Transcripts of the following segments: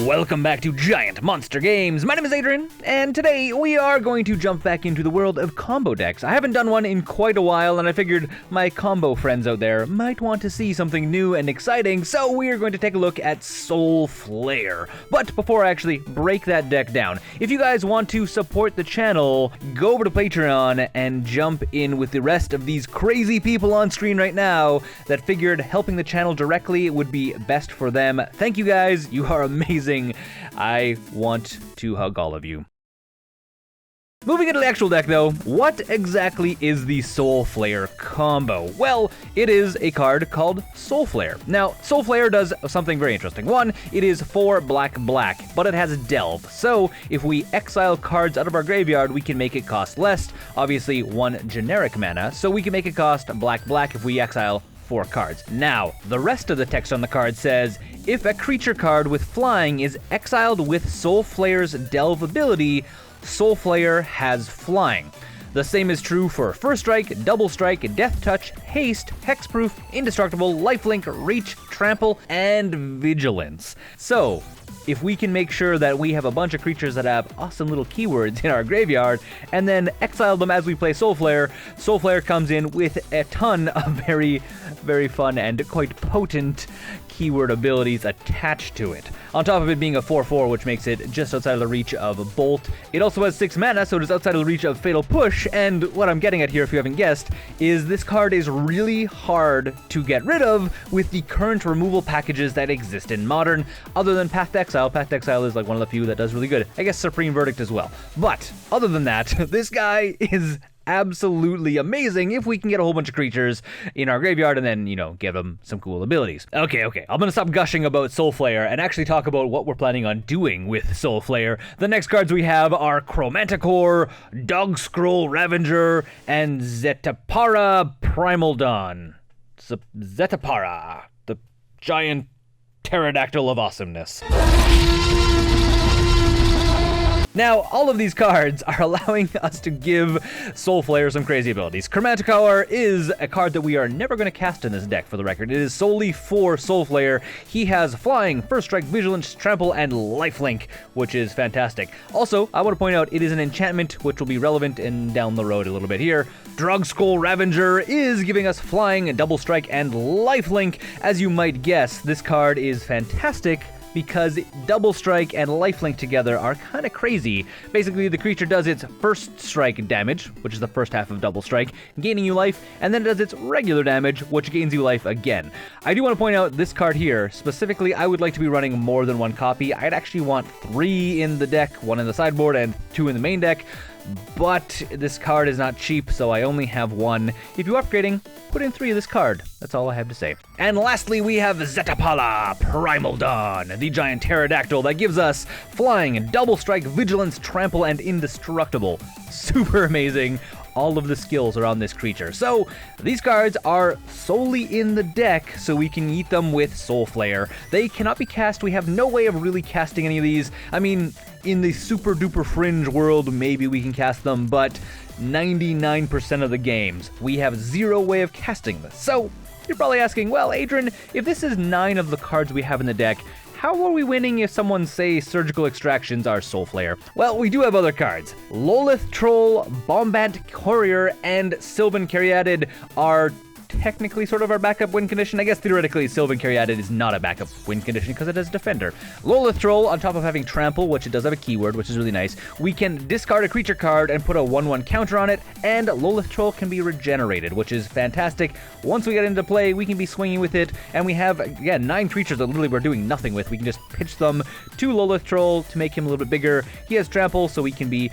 Welcome back to Giant Monster Games. My name is Adrian, and today we are going to jump back into the world of combo decks. I haven't done one in quite a while, and I figured my combo friends out there might want to see something new and exciting, so we are going to take a look at Soulflayer. But before I actually break that deck down, if you guys want to support the channel, go over to Patreon and jump in with the rest of these crazy people on screen right now that figured helping the channel directly would be best for them. Thank you guys, you are amazing. I want to hug all of you. Moving into the actual deck though, what exactly is the Soulflayer Combo? Well, it is a card called Soulflayer. Now, Soulflayer does something very interesting. One, it is 4 black, but it has Delve. So, if we exile cards out of our graveyard, we can make it cost less. Obviously, 1 generic mana, so we can make it cost black if we exile 4 cards. Now, the rest of the text on the card says, if a creature card with flying is exiled with Soulflayer's Delve ability, Soulflayer has flying. The same is true for First Strike, Double Strike, Death Touch, Haste, Hexproof, Indestructible, Lifelink, Reach, Trample, and Vigilance. So, if we can make sure that we have a bunch of creatures that have awesome little keywords in our graveyard, and then exile them as we play Soulflayer, Soulflayer comes in with a ton of very, very fun and quite potent keyword abilities attached to it. On top of it being a 4/4, which makes it just outside of the reach of Bolt, it also has 6 mana, so it is outside of the reach of Fatal Push, and what I'm getting at here, if you haven't guessed, is this card is really hard to get rid of with the current removal packages that exist in Modern, other than Path to Exile. Path to Exile is like one of the few that does really good. I guess Supreme Verdict as well. But, other than that, this guy is absolutely amazing if we can get a whole bunch of creatures in our graveyard and then, give them some cool abilities. Okay, I'm gonna stop gushing about Soulflayer and actually talk about what we're planning on doing with Soulflayer. The next cards we have are Chromanticore, Drogskol Reaver, and Zetalpa Primal Dawn. Zetalpa, the giant pterodactyl of awesomeness. Now, all of these cards are allowing us to give Soulflayer some crazy abilities. Chromanticore is a card that we are never going to cast in this deck, for the record. It is solely for Soulflayer. He has Flying, First Strike, Vigilance, Trample, and Lifelink, which is fantastic. Also, I want to point out, it is an enchantment, which will be relevant down the road a little bit here. Drogskol Reaver is giving us Flying, Double Strike, and Lifelink. As you might guess, this card is fantastic because Double Strike and Lifelink together are kind of crazy. Basically, the creature does its First Strike damage, which is the first half of Double Strike, gaining you life, and then it does its regular damage, which gains you life again. I do want to point out this card here, specifically, I would like to be running more than 1 copy. I'd actually want 3 in the deck, 1 in the sideboard, and 2 in the main deck. But this card is not cheap, so I only have 1. If you're upgrading, put in 3 of this card. That's all I have to say. And lastly, we have Zetalpa Primal Dawn, the giant pterodactyl that gives us Flying, Double Strike, Vigilance, Trample, and Indestructible. Super amazing. All of the skills are on this creature. So, these cards are solely in the deck, so we can eat them with Soulflayer. They cannot be cast. We have no way of really casting any of these. I mean, in the super duper fringe world, maybe we can cast them, but 99% of the games, we have 0 way of casting this. So, you're probably asking, well, Adrian, if this is 9 of the cards we have in the deck, how are we winning if someone say Surgical Extractions are Soulflayer? Well, we do have other cards. Lotleth Troll, Bomat Courier, and Sylvan Caryatid are technically sort of our backup win condition. I guess theoretically Sylvan Caryatid is not a backup win condition because it has Defender. Lotleth Troll, on top of having Trample, which it does have a keyword, which is really nice, we can discard a creature card and put a 1/1 counter on it, and Lotleth Troll can be regenerated, which is fantastic. Once we get into play, we can be swinging with it, and we have, again, 9 creatures that literally we're doing nothing with. We can just pitch them to Lotleth Troll to make him a little bit bigger. He has Trample, so he can be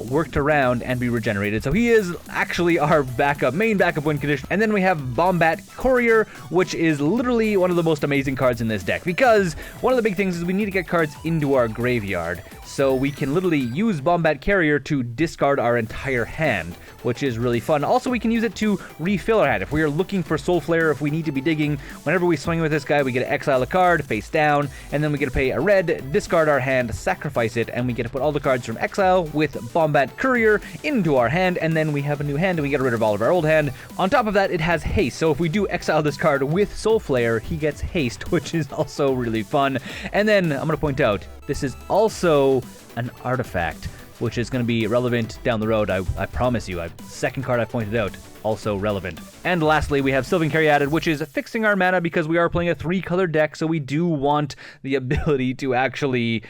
worked around and be regenerated. So he is actually our main backup win condition. And then we have Bomat Courier, which is literally one of the most amazing cards in this deck, because one of the big things is we need to get cards into our graveyard. So we can literally use Bomat Courier to discard our entire hand, which is really fun. Also, we can use it to refill our hand. If we are looking for Soulflayer, if we need to be digging, whenever we swing with this guy, we get to exile a card, face down, and then we get to pay a red, discard our hand, sacrifice it, and we get to put all the cards from exile with Bomat Courier into our hand, and then we have a new hand, and we get rid of all of our old hand. On top of that, it has haste. So if we do exile this card with Soulflayer, he gets haste, which is also really fun. And then I'm going to point out, this is also an artifact, which is going to be relevant down the road. I promise you. Second card I pointed out, also relevant. And lastly, we have Sylvan Caryatid, which is fixing our mana because we are playing a 3-color deck, so we do want the ability to actually,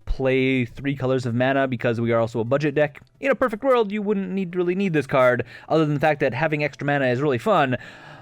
play 3 colors of mana because we are also a budget deck. In a perfect world, you wouldn't really need this card, other than the fact that having extra mana is really fun.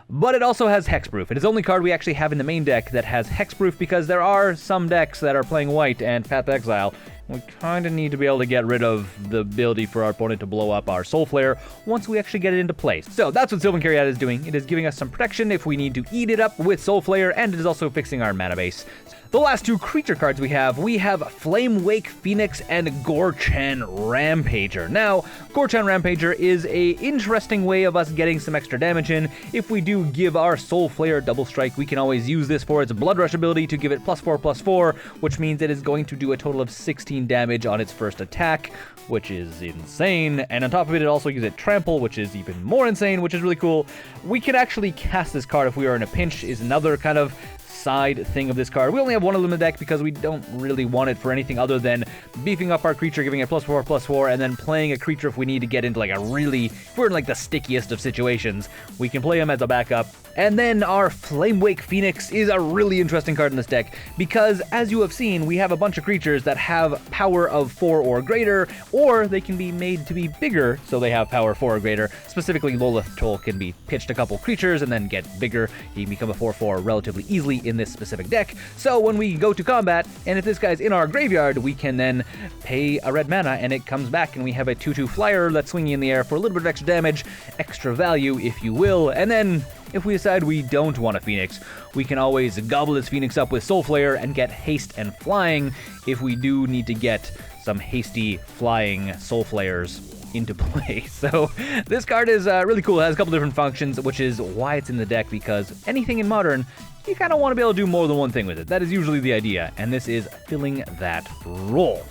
But it also has hexproof. It is the only card we actually have in the main deck that has hexproof because there are some decks that are playing white and Path to Exile. We kind of need to be able to get rid of the ability for our opponent to blow up our Soulflayer once we actually get it into place. So that's what Sylvan Caryatid is doing. It is giving us some protection if we need to eat it up with Soulflayer, and it is also fixing our mana base. The last 2 creature cards we have Flamewake Phoenix and Ghor-Clan Rampager. Now, Ghor-Clan Rampager is a interesting way of us getting some extra damage in. If we do give our Soulflayer double strike, we can always use this for its Blood Rush ability to give it +4/+4, which means it is going to do a total of 16 damage on its first attack, which is insane. And on top of it, it also gives it Trample, which is even more insane, which is really cool. We can actually cast this card if we are in a pinch, is another kind of side thing of this card. We only have one of them in the deck because we don't really want it for anything other than beefing up our creature, giving it +4/+4, and then playing a creature if we need to get into if we're in the stickiest of situations, we can play him as a backup. And then our Flamewake Phoenix is a really interesting card in this deck because, as you have seen, we have a bunch of creatures that have power of 4 or greater, or they can be made to be bigger so they have power 4 or greater. Specifically, Lotleth Troll can be pitched a couple creatures and then get bigger. He can become a 4/4 relatively easily in this specific deck. So when we go to combat, and if this guy's in our graveyard, we can then pay a red mana and it comes back, and we have a 2/2 flyer that's swinging in the air for a little bit of extra damage, extra value, if you will. And then if we decide we don't want a Phoenix, we can always gobble this Phoenix up with Soulflayer and get haste and flying if we do need to get some hasty flying Soulflayers into play. So this card is really cool. It has a couple different functions, which is why it's in the deck, because anything in Modern, you kind of want to be able to do more than one thing with it. That is usually the idea, and this is filling that role.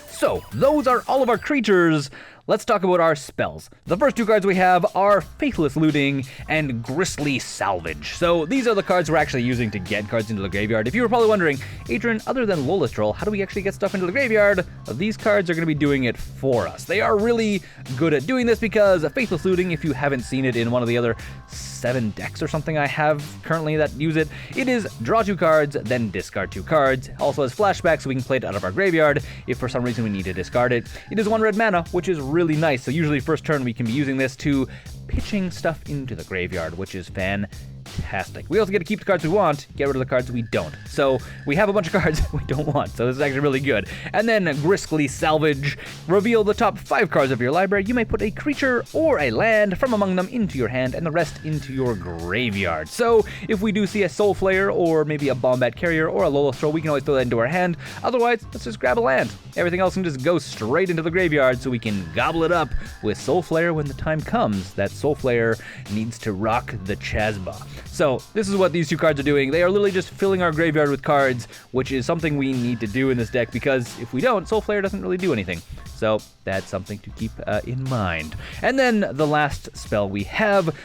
So those are all of our creatures. Let's talk about our spells. The first 2 cards we have are Faithless Looting and Grisly Salvage. So these are the cards we're actually using to get cards into the graveyard. If you were probably wondering, Adrian, other than Lotleth Troll, how do we actually get stuff into the graveyard? These cards are going to be doing it for us. They are really good at doing this because Faithless Looting, if you haven't seen it in one of the other 7 decks or something I have currently that use it, it is draw 2 cards, then discard 2 cards. Also has flashback, so we can play it out of our graveyard if for some reason we need to discard it. It is 1 red mana, which is really nice. So usually first turn we can be using this to pitching stuff into the graveyard, which is fantastic. We also get to keep the cards we want, get rid of the cards we don't. So we have a bunch of cards we don't want, so this is actually really good. And then Grisly Salvage. Reveal the top 5 cards of your library. You may put a creature or a land from among them into your hand and the rest into your graveyard. So if we do see a Soulflayer or maybe a Bomat Courier or a Lotleth Troll, we can always throw that into our hand. Otherwise, let's just grab a land. Everything else can just go straight into the graveyard so we can gobble it up with Soulflayer when the time comes that Soulflayer needs to rock the Chasba. So this is what these 2 cards are doing. They are literally just filling our graveyard with cards, which is something we need to do in this deck because if we don't, Soulflayer doesn't really do anything. So that's something to keep in mind. And then the last spell we have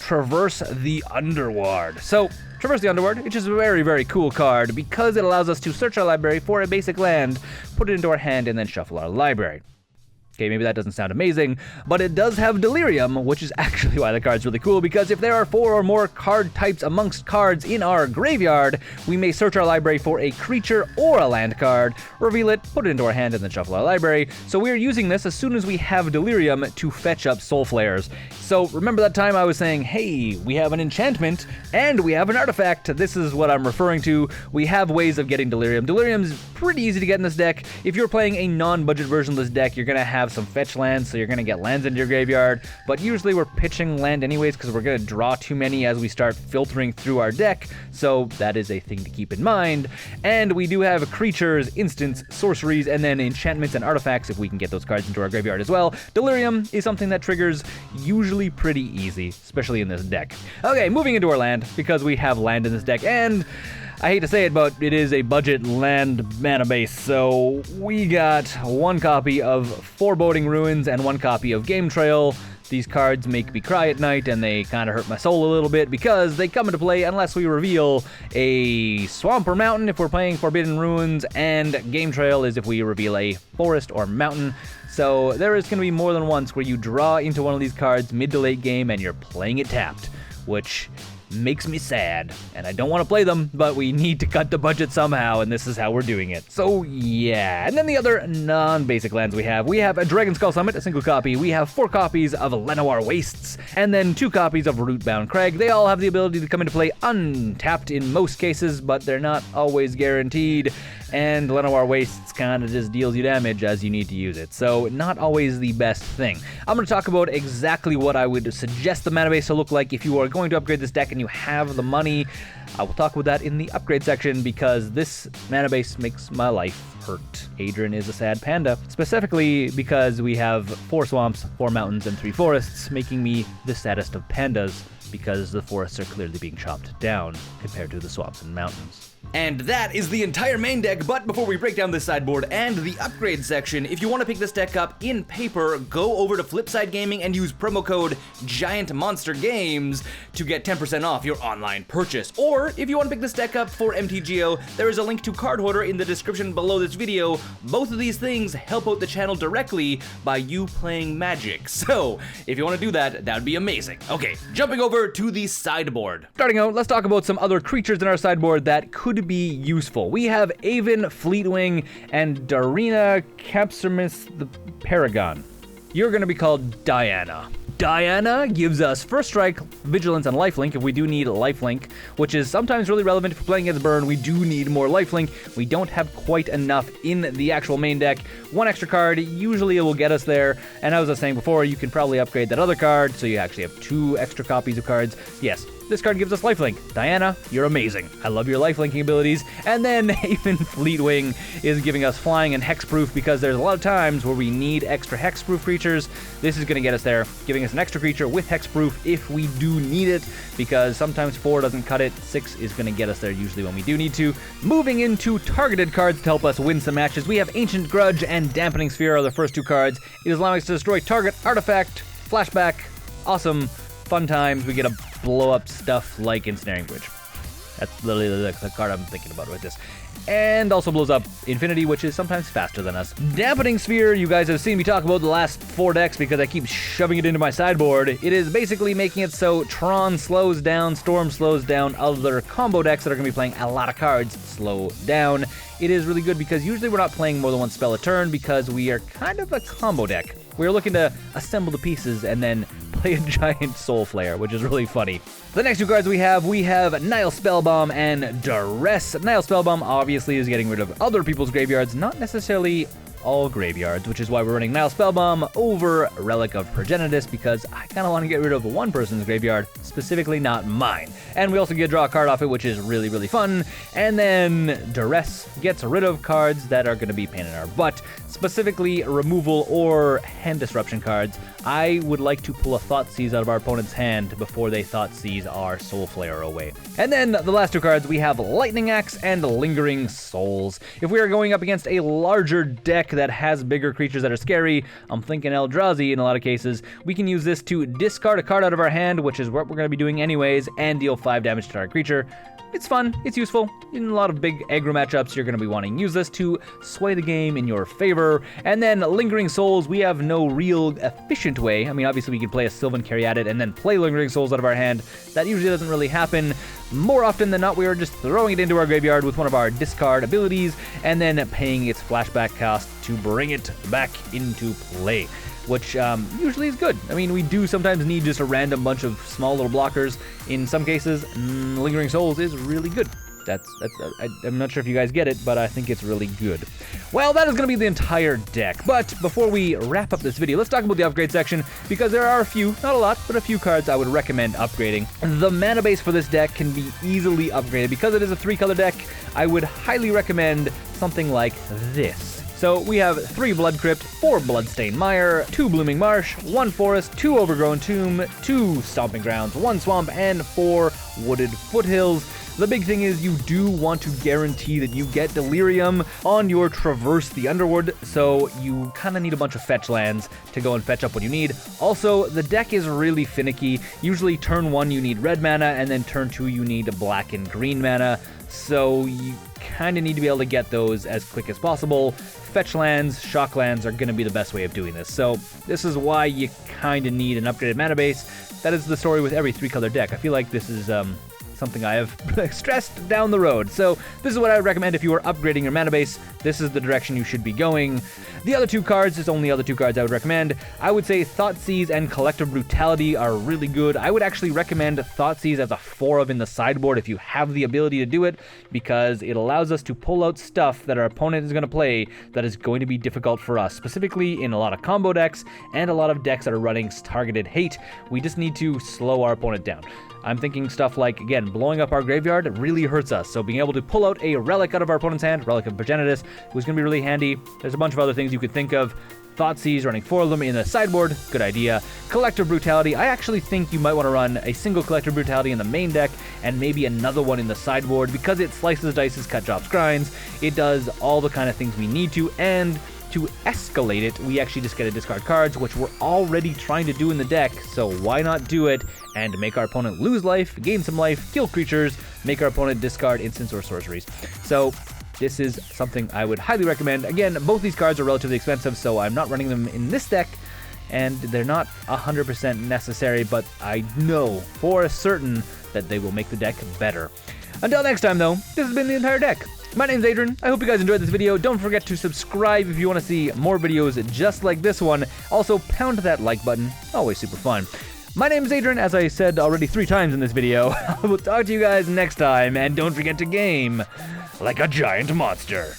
Traverse the Underworld. So Traverse the Underworld, which is a very, very cool card because it allows us to search our library for a basic land, put it into our hand, and then shuffle our library. Okay, maybe that doesn't sound amazing, but it does have Delirium, which is actually why the card's really cool, because if there are 4 or more card types amongst cards in our graveyard, we may search our library for a creature or a land card, reveal it, put it into our hand, and then shuffle our library. So we're using this as soon as we have Delirium to fetch up Soulflayers. So remember that time I was saying, hey, we have an enchantment and we have an artifact. This is what I'm referring to. We have ways of getting Delirium. Delirium's pretty easy to get in this deck. If you're playing a non-budget version of this deck, you're going to have some fetch lands, so you're going to get lands into your graveyard, but usually we're pitching land anyways because we're going to draw too many as we start filtering through our deck, so that is a thing to keep in mind. And we do have creatures, instants, sorceries, and then enchantments and artifacts if we can get those cards into our graveyard as well. Delirium is something that triggers usually pretty easy, especially in this deck. Okay, moving into our land, because we have land in this deck, and I hate to say it, but it is a budget land mana base, so we got 1 copy of Foreboding Ruins and 1 copy of Game Trail. These cards make me cry at night, and they kind of hurt my soul a little bit because they come into play unless we reveal a swamp or mountain if we're playing Forbidden Ruins, and Game Trail is if we reveal a forest or mountain. So there is going to be more than once where you draw into one of these cards mid to late game and you're playing it tapped, which makes me sad, and I don't want to play them, but we need to cut the budget somehow, and this is how we're doing it. So yeah, and then the other non-basic lands we have a Dragon Skull Summit, a single copy. We have 4 copies of Llanowar Wastes, and then 2 copies of Rootbound Crag. They all have the ability to come into play untapped in most cases, but they're not always guaranteed, and Llanowar Wastes kind of just deals you damage as you need to use it, so not always the best thing. I'm going to talk about exactly what I would suggest the mana base to look like if you are going to upgrade this deck and you have the money. I will talk about that in the upgrade section because this mana base makes my life hurt. Adrian is a sad panda, specifically because we have 4 swamps, 4 mountains, and 3 forests, making me the saddest of pandas because the forests are clearly being chopped down compared to the swamps and mountains. And that is the entire main deck, but before we break down this sideboard and the upgrade section, if you want to pick this deck up in paper, go over to Flipside Gaming and use promo code GIANTMONSTERGAMES to get 10% off your online purchase. Or, if you want to pick this deck up for MTGO, there is a link to Card Hoarder in the description below this video. Both of these things help out the channel directly by you playing Magic. So, if you want to do that, that would be amazing. Okay, jumping over to the sideboard. Starting out, let's talk about some other creatures in our sideboard that could be useful. We have Avon, Fleetwing, and Darina Capsarmus the Paragon. You're going to be called Diana. Diana gives us First Strike, Vigilance, and Lifelink if we do need Lifelink, which is sometimes really relevant if we're playing against Burn. We do need more Lifelink. We don't have quite enough in the actual main deck. 1 extra card, usually it will get us there, and as I was saying before, you can probably upgrade that other card, so you actually have 2 extra copies of cards. Yes, this card gives us lifelink. Diana, you're amazing. I love your lifelinking abilities. And then even Fleetwing is giving us flying and hexproof because there's a lot of times where we need extra hexproof creatures. This is going to get us there, giving us an extra creature with hexproof if we do need it, because sometimes 4 doesn't cut it. 6 is going to get us there usually when we do need to. Moving into targeted cards to help us win some matches, we have Ancient Grudge and Dampening Sphere are the first 2 cards. It is allowing us to destroy target artifact, flashback, awesome, fun times. We get to blow up stuff like Ensnaring Bridge. That's literally the card I'm thinking about with this. And also blows up Infinity, which is sometimes faster than us. Dampening Sphere, you guys have seen me talk about the last 4 decks because I keep shoving it into my sideboard. It is basically making it so Tron slows down, Storm slows down, other combo decks that are going to be playing a lot of cards slow down. It is really good because usually we're not playing more than 1 spell a turn because we are kind of a combo deck. We're looking to assemble the pieces and then play a giant Soulflayer, which is really funny. The next 2 cards we have Nile Spellbomb and Duress. Nile Spellbomb obviously is getting rid of other people's graveyards, not necessarily all graveyards, which is why we're running Nile Spellbomb over Relic of Progenitus, because I kind of want to get rid of one person's graveyard, specifically not mine. And we also get to draw a card off it, which is really, really fun. And then Duress gets rid of cards that are going to be pain in our butt, specifically removal or hand disruption cards. I would like to pull a Thoughtseize out of our opponent's hand before they Thoughtseize our Soulflayer away. And then the last 2 cards, we have Lightning Axe and Lingering Souls. If we are going up against a larger deck that has bigger creatures that are scary, I'm thinking Eldrazi in a lot of cases, we can use this to discard a card out of our hand, which is what we're going to be doing anyways, and deal 5 damage to our creature. It's fun, it's useful. In a lot of big aggro matchups, you're going to be wanting to use this to sway the game in your favor. And then Lingering Souls, we have no real efficient way. I mean, obviously we can play a Sylvan Caryatid and then play Lingering Souls out of our hand. That usually doesn't really happen. More often than not, we are just throwing it into our graveyard with one of our discard abilities and then paying its flashback cost to bring it back into play, which usually is good. I mean, we do sometimes need just a random bunch of small little blockers. In some cases, Lingering Souls is really good. I'm not sure if you guys get it, but I think it's really good. Well, that is going to be the entire deck. But before we wrap up this video, let's talk about the upgrade section, because there are a few, not a lot, but a few cards I would recommend upgrading. The mana base for this deck can be easily upgraded. Because it is a 3-color deck, I would highly recommend something like this. So we have 3 Blood Crypt, 4 Bloodstained Mire, 2 Blooming Marsh, 1 Forest, 2 Overgrown Tomb, 2 Stomping Grounds, 1 Swamp, and 4 Wooded Foothills. The big thing is you do want to guarantee that you get Delirium on your Traverse the Underwood, so you kind of need a bunch of fetch lands to go and fetch up what you need. Also, the deck is really finicky. Usually turn 1 you need red mana, and then turn 2 you need black and green mana, so you kind of need to be able to get those as quick as possible. Fetch lands, shock lands are going to be the best way of doing this, so this is why you kind of need an upgraded mana base. That is the story with every 3-color deck. I feel like this is something I have stressed down the road. So this is what I would recommend if you are upgrading your mana base. This is the direction you should be going. The other 2 cards, there's only other 2 cards I would recommend. I would say Thoughtseize and Collective Brutality are really good. I would actually recommend Thoughtseize as a 4-of in the sideboard if you have the ability to do it, because it allows us to pull out stuff that our opponent is going to play that is going to be difficult for us, specifically in a lot of combo decks and a lot of decks that are running targeted hate. We just need to slow our opponent down. I'm thinking stuff like, again, blowing up our graveyard really hurts us, so being able to pull out a relic out of our opponent's hand, Relic of Progenitus, was going to be really handy. There's a bunch of other things you could think of. Thoughtseize, running 4 of them in the sideboard, good idea. Collective Brutality, I actually think you might want to run a single Collective Brutality in the main deck and maybe another one in the sideboard, because it slices, dices, cut, drops, grinds. It does all the kind of things we need to, and to escalate it, we actually just get to discard cards, which we're already trying to do in the deck, so why not do it and make our opponent lose life, gain some life, kill creatures, make our opponent discard instants or sorceries. So this is something I would highly recommend. Again, both these cards are relatively expensive, so I'm not running them in this deck, and they're not 100% necessary, but I know for certain that they will make the deck better. Until next time, though, this has been the entire deck. My name's Adrian. I hope you guys enjoyed this video. Don't forget to subscribe if you want to see more videos just like this one. Also, pound that like button. Always super fun. My name's Adrian, as I said already 3 times in this video. I will talk to you guys next time, and don't forget to game like a giant monster.